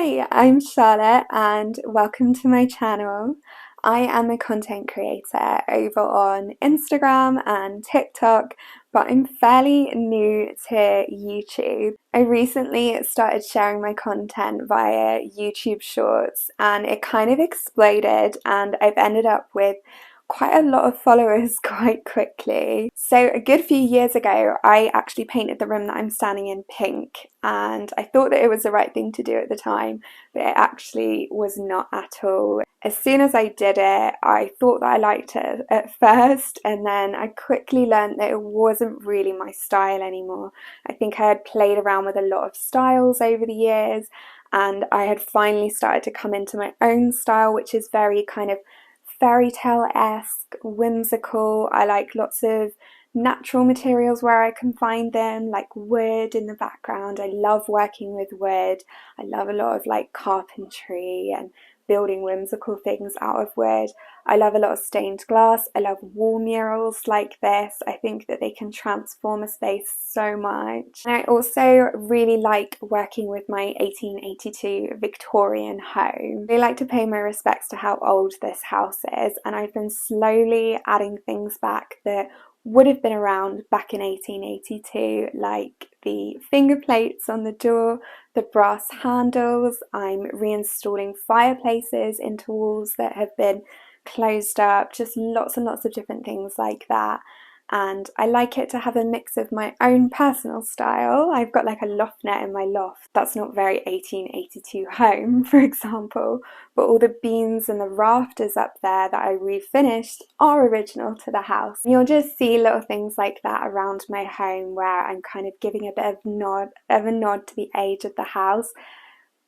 Hi, I'm Charlotte and welcome to my channel. I am a content creator over on Instagram and TikTok, but I'm fairly new to YouTube. I recently started sharing my content via YouTube Shorts and it kind of exploded, and I've ended up with quite a lot of followers quite quickly. So a good few years ago, I actually painted the room that I'm standing in pink, and I thought that it was the right thing to do at the time, but it actually was not at all. As soon as I did it, I thought that I liked it at first, and then I quickly learned that it wasn't really my style anymore. I think I had played around with a lot of styles over the years, and I had finally started to come into my own style, which is very kind of fairy tale-esque, whimsical. I like lots of natural materials where I can find them, like wood in the background. I love working with wood. I love a lot of like carpentry and building whimsical things out of wood. I love a lot of stained glass. I love wall murals like this. I think that they can transform a space so much. And I also really like working with my 1882 Victorian home. I like to pay my respects to how old this house is, and I've been slowly adding things back that would have been around back in 1882, like the finger plates on the door, the brass handles. I'm reinstalling fireplaces into walls that have been closed up, just lots and lots of different things like that. And I like it to have a mix of my own personal style. I've got like a loft net in my loft. That's not very 1882 home, for example, but all the beams and the rafters up there that I refinished are original to the house. You'll just see little things like that around my home where I'm kind of giving a bit of a nod to the age of the house.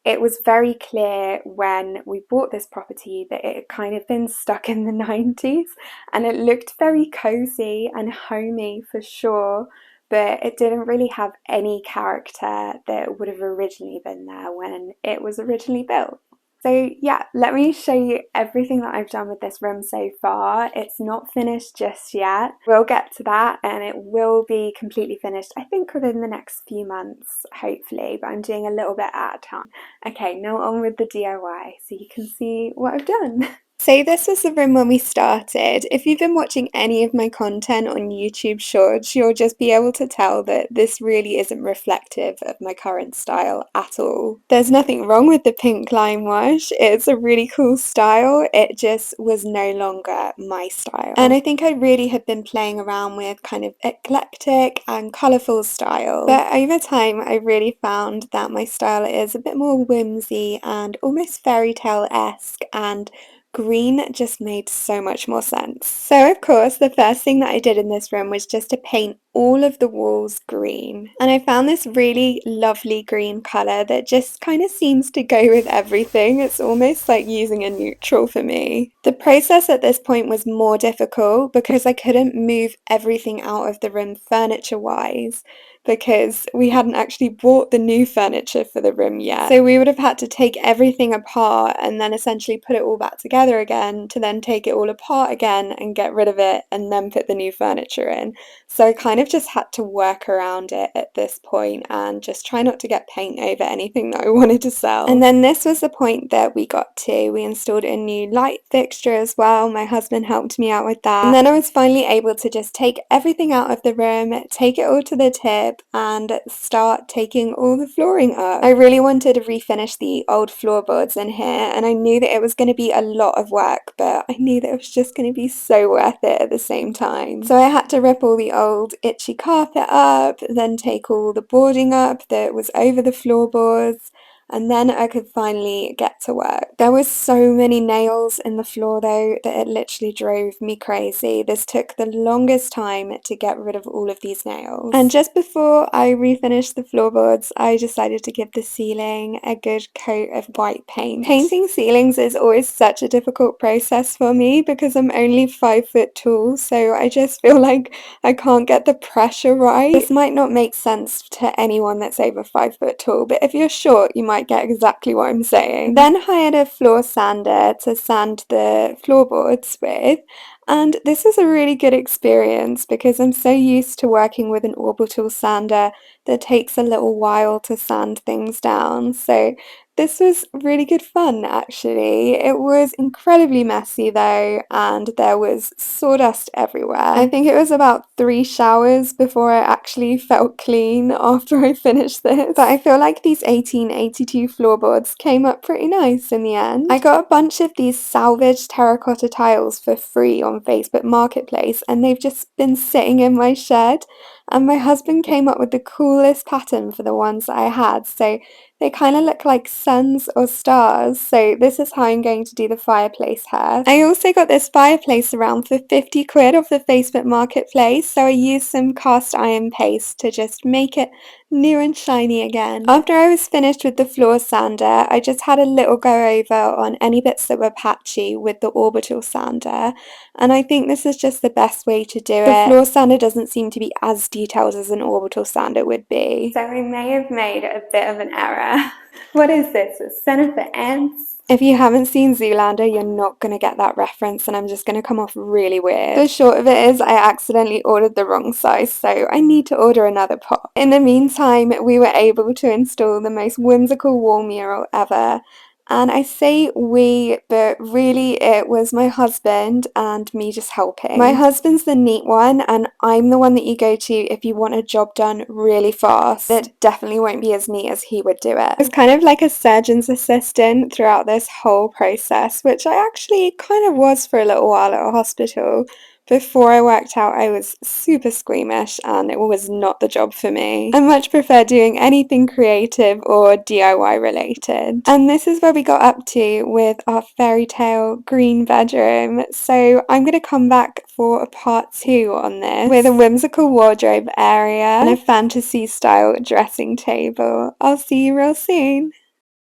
It was very clear when we bought this property that it had kind of been stuck in the 90s, and it looked very cozy and homey for sure, but it didn't really have any character that would have originally been there when it was originally built. So yeah, let me show you everything that I've done with this room so far. It's not finished just yet. We'll get to that, and it will be completely finished, I think, within the next few months, hopefully, but I'm doing a little bit at a time. Okay, now on with the DIY so you can see what I've done. So this was the room when we started. If you've been watching any of my content on YouTube Shorts, you'll just be able to tell that this really isn't reflective of my current style at all. There's nothing wrong with the pink lime wash. It's a really cool style. It just was no longer my style. And I think I really had been playing around with kind of eclectic and colourful styles. But over time, I really found that my style is a bit more whimsy and almost fairy tale-esque, and Greene just made so much more sense. So of course the first thing that I did in this room was just to paint all of the walls green, and I found this really lovely green colour that just kind of seems to go with everything. It's almost like using a neutral for me. The process at this point was more difficult because I couldn't move everything out of the room furniture wise, because we hadn't actually bought the new furniture for the room yet. So we would have had to take everything apart and then essentially put it all back together again, to then take it all apart again and get rid of it and then put the new furniture in. So I kind of just had to work around it at this point and just try not to get paint over anything that I wanted to sell. And then this was the point that we got to. We installed a new light fixture as well. My husband helped me out with that. And then I was finally able to just take everything out of the room, take it all to the tip, and start taking all the flooring up. I really wanted to refinish the old floorboards in here, and I knew that it was going to be a lot of work, but I knew that it was just going to be so worth it at the same time. So I had to rip all the old itchy carpet up, then take all the boarding up that was over the floorboards, and then I could finally get to work. There were so many nails in the floor though that it literally drove me crazy. This took the longest time to get rid of all of these nails. And just before I refinished the floorboards, I decided to give the ceiling a good coat of white paint. Painting ceilings is always such a difficult process for me because I'm only 5 foot tall, so I just feel like I can't get the pressure right. This might not make sense to anyone that's over 5 foot tall, but if you're short, you might get exactly what I'm saying. Then hired a floor sander to sand the floorboards with, and this is a really good experience because I'm so used to working with an orbital sander that takes a little while to sand things down. So This was really good fun, actually. It was incredibly messy though, and there was sawdust everywhere. I think it was about 3 showers before I actually felt clean after I finished this. But I feel like these 1882 floorboards came up pretty nice in the end. I got a bunch of these salvaged terracotta tiles for free on Facebook Marketplace, and they've just been sitting in my shed. And my husband came up with the coolest pattern for the ones that I had, so they kind of look like suns or stars, so this is how I'm going to do the fireplace here. I also got this fireplace around for 50 quid off the Facebook Marketplace, so I used some cast iron paste to just make it new and shiny again. After I was finished with the floor sander, I just had a little go over on any bits that were patchy with the orbital sander, and I think this is just the best way to do it. The floor sander doesn't seem to be as detailed as an orbital sander would be. So we may have made a bit of an error. What is this? A center for ants? If you haven't seen Zoolander, you're not going to get that reference, and I'm just going to come off really weird. The short of it is I accidentally ordered the wrong size, so I need to order another pot. In the meantime, we were able to install the most whimsical wall mural ever. And I say we, but really it was my husband and me just helping. My husband's the neat one, and I'm the one that you go to if you want a job done really fast. It definitely won't be as neat as he would do it. I was kind of like a surgeon's assistant throughout this whole process, which I actually kind of was for a little while at a hospital. Before I worked out, I was super squeamish and it was not the job for me. I much prefer doing anything creative or DIY related. And this is where we got up to with our fairy tale green bedroom. So I'm going to come back for a part 2 on this with a whimsical wardrobe area and a fantasy style dressing table. I'll see you real soon.